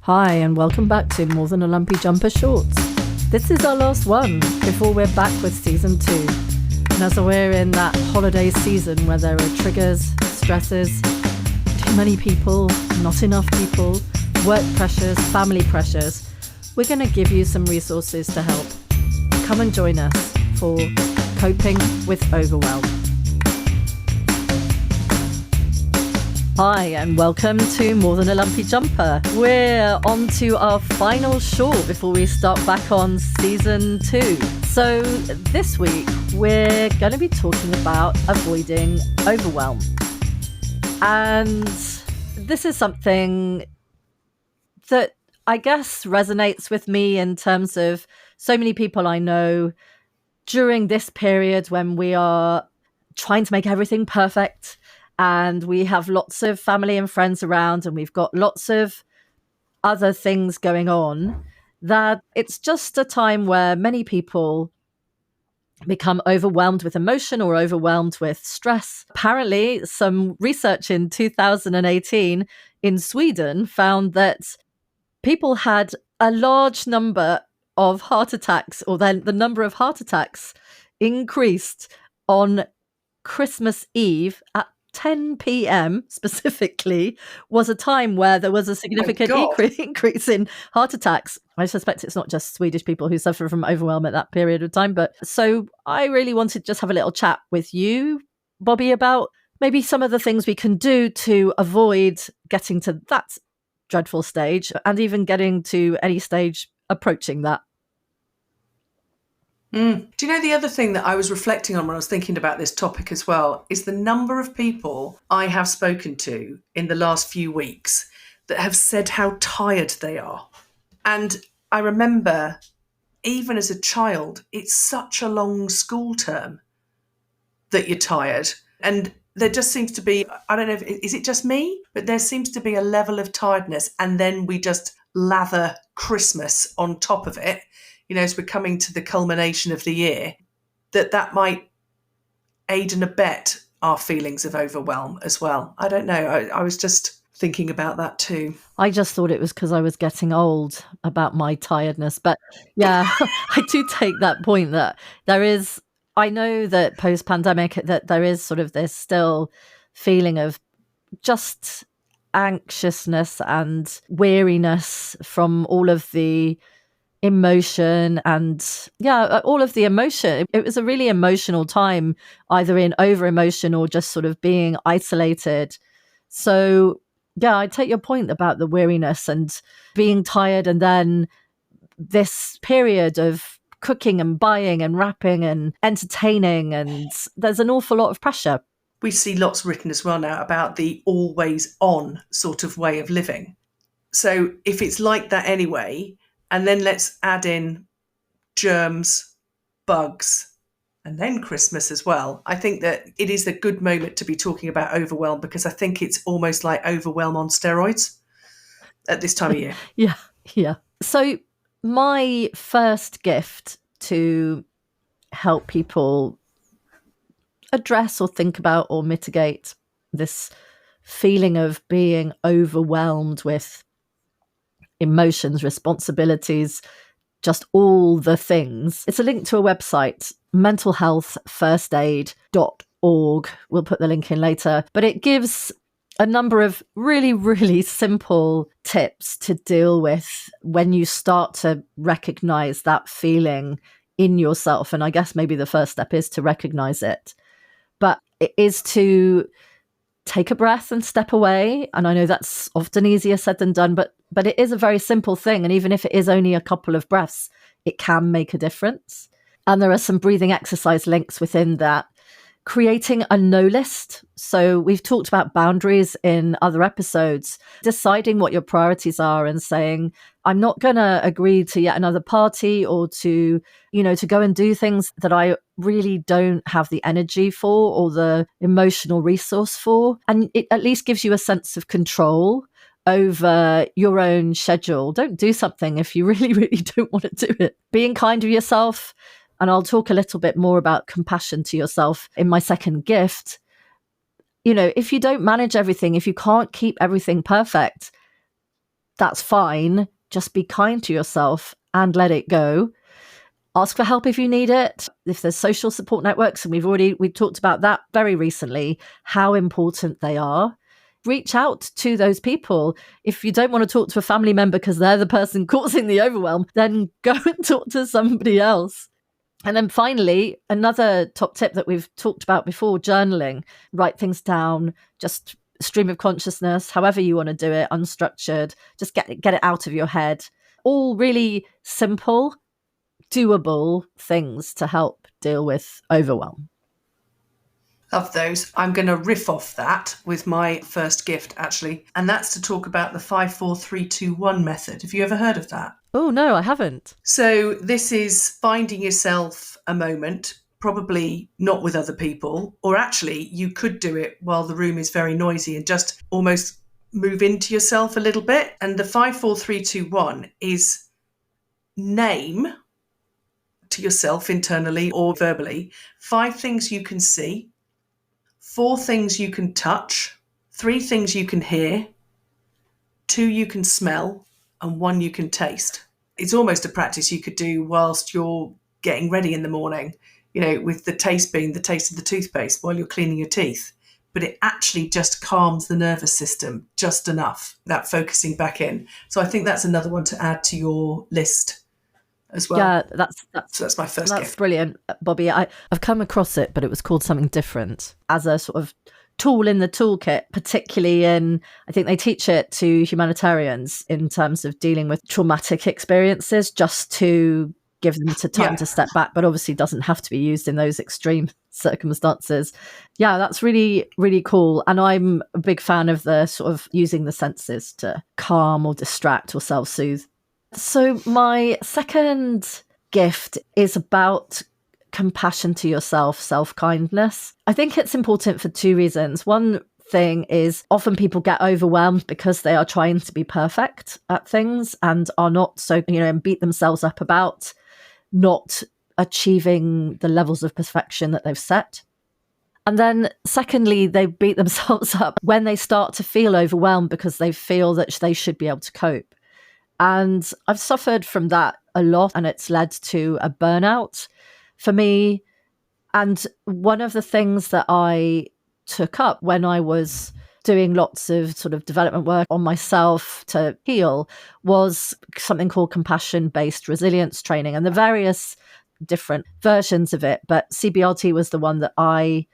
Hi, and welcome back to More Than a Lumpy Jumper Shorts. This is our last one before we're back with season 2. And as we're in that holiday season where there are triggers, stresses, too many people, not enough people, work pressures, family pressures, we're going to give you some resources to help. Come and join us for Coping with Overwhelm. Hi, and welcome to More Than a Lumpy Jumper. We're on to our final short before we start back on season 2. So this week, we're going to be talking about avoiding overwhelm. And this is something that I guess resonates with me in terms of so many people I know during this period when we are trying to make everything perfect. And we have lots of family and friends around, and we've got lots of other things going on, that it's just a time where many people become overwhelmed with emotion or overwhelmed with stress. Apparently, some research in 2018 in Sweden found that people had a large number of heart attacks, or then the number of heart attacks increased on Christmas Eve at 10 p.m. specifically was a time where there was a significant increase in heart attacks. I suspect it's not just Swedish people who suffer from overwhelm at that period of time. But so I really wanted to just have a little chat with you, Bobby, about maybe some of the things we can do to avoid getting to that dreadful stage and even getting to any stage approaching that. Do you know the other thing that I was reflecting on when I was thinking about this topic as well is the number of people I have spoken to in the last few weeks that have said how tired they are. And I remember, even as a child, it's such a long school term that you're tired. And there just seems to be, I don't know, is it just me? But there seems to be a level of tiredness, and then we just lather Christmas on top of it. You know, as we're coming to the culmination of the year, that might aid and abet our feelings of overwhelm as well. I don't know. I was just thinking about that too. I just thought it was because I was getting old about my tiredness. But yeah, I do take that point that there is, I know that post-pandemic, that there is sort of this still feeling of just anxiousness and weariness from all of the emotion and all of the emotion. It was a really emotional time, either in over emotion or just sort of being isolated. So yeah, I take your point about the weariness and being tired, and then this period of cooking and buying and wrapping and entertaining, and there's an awful lot of pressure. We see lots written as well now about the always on sort of way of living. So if it's like that anyway, and then let's add in germs, bugs, and then Christmas as well. I think that it is a good moment to be talking about overwhelm, because I think it's almost like overwhelm on steroids at this time of year. Yeah. So my first gift to help people address or think about or mitigate this feeling of being overwhelmed with emotions, responsibilities, just all the things. It's a link to a website, mentalhealthfirstaid.org. We'll put the link in later. But it gives a number of really, really simple tips to deal with when you start to recognize that feeling in yourself. And I guess maybe the first step is to recognize it. But it is to take a breath and step away. And I know that's often easier said than done, but it is a very simple thing. And even if it is only a couple of breaths, it can make a difference. And there are some breathing exercise links within that. Creating a no list. So we've talked about boundaries in other episodes, deciding what your priorities are and saying, I'm not going to agree to yet another party or to go and do things that I really don't have the energy for or the emotional resource for. And it at least gives you a sense of control over your own schedule. Don't do something if you really, really don't want to do it. Being kind to yourself. And I'll talk a little bit more about compassion to yourself in my second gift. You know, if you don't manage everything, if you can't keep everything perfect, That's fine. Just be kind to yourself and let it go. Ask for help if you need it. If there's social support networks, and we've talked about that very recently, how important they are. Reach out to those people. If you don't want to talk to a family member because they're the person causing the overwhelm, then go and talk to somebody else. And then finally, another top tip that we've talked about before, journaling. Write things down, just stream of consciousness, however you want to do it, unstructured, just get it out of your head. All really simple, doable things to help deal with overwhelm. Love those. I'm going to riff off that with my first gift, actually. And that's to talk about the 5-4-3-2-1 method. Have you ever heard of that? Oh, no, I haven't. So this is finding yourself a moment, probably not with other people, or actually you could do it while the room is very noisy and just almost move into yourself a little bit. And the 5-4-3-2-1 is name to yourself internally or verbally 5 things you can see, 4 things you can touch, 3 things you can hear, 2 you can smell, and 1 you can taste. It's almost a practice you could do whilst you're getting ready in the morning, with the taste being the taste of the toothpaste while you're cleaning your teeth. But it actually just calms the nervous system just enough, that focusing back in. So I think that's another one to add to your list as well. Yeah, so that's my first gift. That's brilliant, Bobby. I've come across it, but it was called something different as a sort of tool in the toolkit, particularly I think they teach it to humanitarians in terms of dealing with traumatic experiences, just to give them time to step back, but obviously doesn't have to be used in those extreme circumstances. Yeah, that's really, really cool. And I'm a big fan of the sort of using the senses to calm or distract or self-soothe. So my second gift is about compassion to yourself, self-kindness. I think it's important for 2 reasons. One thing is often people get overwhelmed because they are trying to be perfect at things and are not so, and beat themselves up about not achieving the levels of perfection that they've set. And then secondly, they beat themselves up when they start to feel overwhelmed because they feel that they should be able to cope. And I've suffered from that a lot, and it's led to a burnout for me. And one of the things that I took up when I was doing lots of sort of development work on myself to heal was something called compassion-based resilience training, and the various different versions of it. But CBRT was the one that I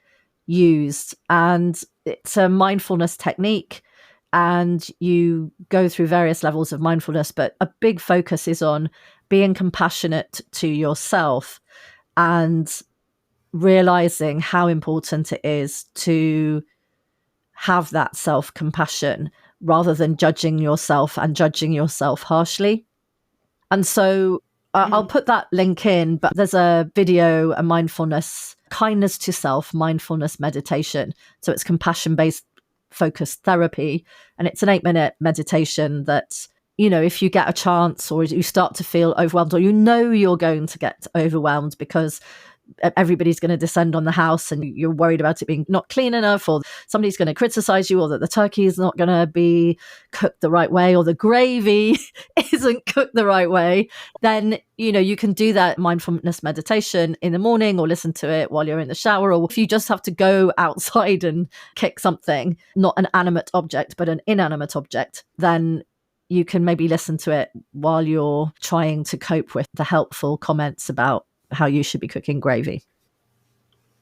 used, and it's a mindfulness technique. And you go through various levels of mindfulness, but a big focus is on being compassionate to yourself and realizing how important it is to have that self-compassion rather than judging yourself and judging yourself harshly. And so I'll put that link in, but there's a video, a mindfulness, kindness to self, mindfulness meditation. So it's compassion-based focused therapy, and it's an 8-minute meditation that, if you get a chance or you start to feel overwhelmed, or you're going to get overwhelmed because everybody's going to descend on the house and you're worried about it being not clean enough, or somebody's going to criticize you, or that the turkey is not going to be cooked the right way, or the gravy isn't cooked the right way, then you can do that mindfulness meditation in the morning or listen to it while you're in the shower. Or if you just have to go outside and kick something, not an animate object but an inanimate object, then you can maybe listen to it while you're trying to cope with the helpful comments about how you should be cooking gravy.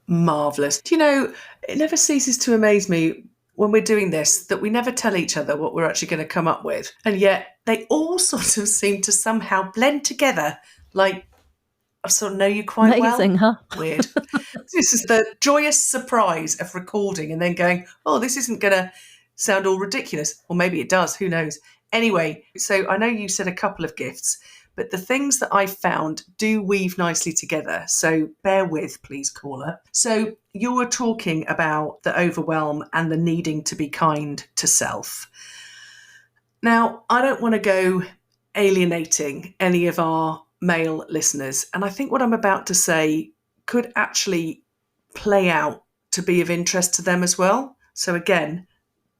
Marvellous. It never ceases to amaze me when we're doing this that we never tell each other what we're actually going to come up with. And yet they all sort of seem to somehow blend together. Like, I sort of know you quite Amazing, well. Huh? Weird. This is the joyous surprise of recording and then going, oh, this isn't going to sound all ridiculous. Or maybe it does. Who knows? Anyway, so I know you said a couple of gifts, but the things that I found do weave nicely together. So bear with, please, caller. So you were talking about the overwhelm and the needing to be kind to self. Now, I don't want to go alienating any of our male listeners. And I think what I'm about to say could actually play out to be of interest to them as well. So again,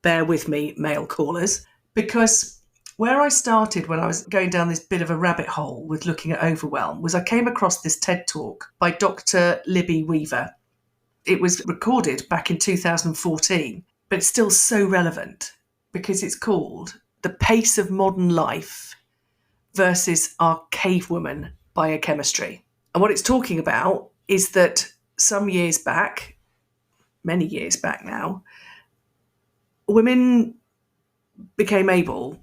bear with me, male callers, because where I started when I was going down this bit of a rabbit hole with looking at Overwhelm was I came across this TED talk by Dr. Libby Weaver. It was recorded back in 2014, but it's still so relevant because it's called The Pace of Modern Life versus Our Cavewoman Biochemistry. And what it's talking about is that some years back, many years back now, women became able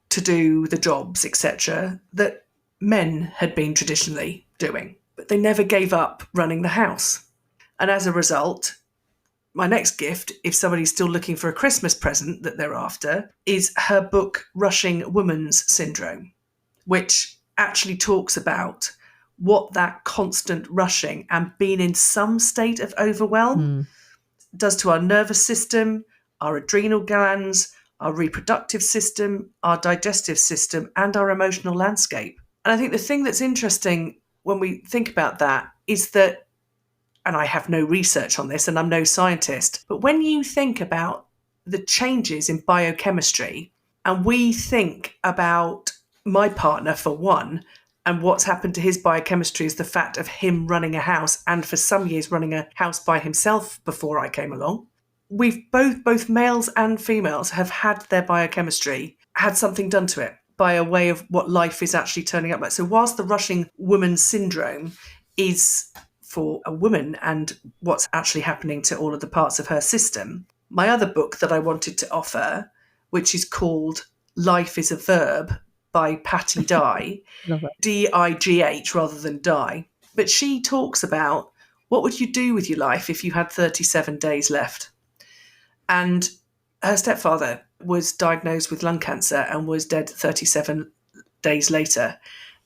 to do the jobs, etc., that men had been traditionally doing, but they never gave up running the house. And as a result, my next gift, if somebody's still looking for a Christmas present that they're after, is her book, Rushing Woman's Syndrome, which actually talks about what that constant rushing and being in some state of overwhelm does to our nervous system, our adrenal glands, our reproductive system, our digestive system, and our emotional landscape. And I think the thing that's interesting when we think about that is that, and I have no research on this and I'm no scientist, but when you think about the changes in biochemistry, and we think about my partner for one, and what's happened to his biochemistry is the fact of him running a house, and for some years running a house by himself before I came along. We've both males and females have had their biochemistry, had something done to it by a way of what life is actually turning up like. So whilst the rushing woman syndrome is for a woman and what's actually happening to all of the parts of her system, my other book that I wanted to offer, which is called Life is a Verb by Patty Dye, D-I-G-H rather than die. But she talks about what would you do with your life if you had 37 days left? And her stepfather was diagnosed with lung cancer and was dead 37 days later.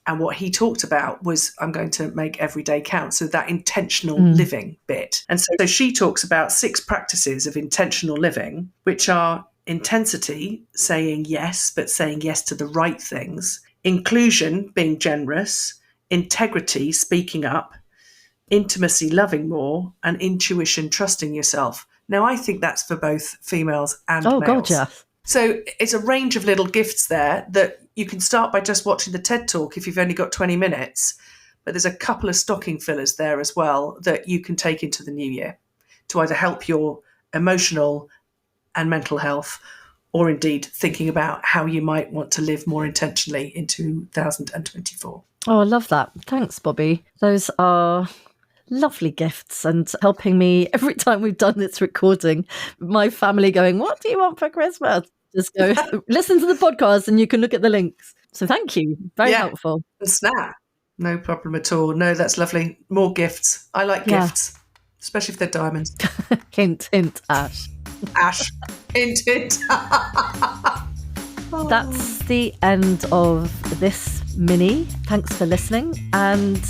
And what he talked about was, I'm going to make every day count. So that intentional living bit. And so she talks about 6 practices of intentional living, which are intensity, saying yes, but saying yes to the right things. Inclusion, being generous. Integrity, speaking up. Intimacy, loving more. And intuition, trusting yourself. Now, I think that's for both females and males. God, yeah. So it's a range of little gifts there that you can start by just watching the TED Talk if you've only got 20 minutes. But there's a couple of stocking fillers there as well that you can take into the new year to either help your emotional and mental health, or indeed thinking about how you might want to live more intentionally in 2024. Oh, I love that. Thanks, Bobby. Those are lovely gifts and helping me every time we've done this recording. My family going, what do you want for Christmas? Just go listen to the podcast and you can look at the links. So thank you. Very helpful. And snap. No problem at all. No, that's lovely. More gifts. I like gifts, especially if they're diamonds. Hint, hint, Ash. Ash. Hint, hint. That's the end of this mini. Thanks for listening. And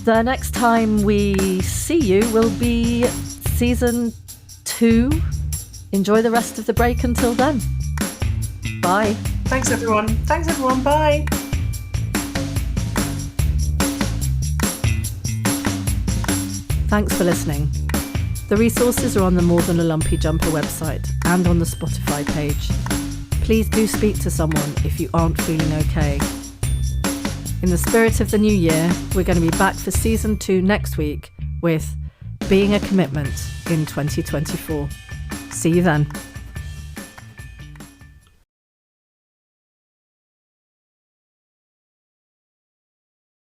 the next time we see you will be season 2. Enjoy the rest of the break until then. Bye. Thanks, everyone. Bye. Thanks for listening. The resources are on the More Than a Lumpy Jumper website and on the Spotify page. Please do speak to someone if you aren't feeling okay. In the spirit of the new year, we're going to be back for season 2 next week with Being a Commitment in 2024. See you then.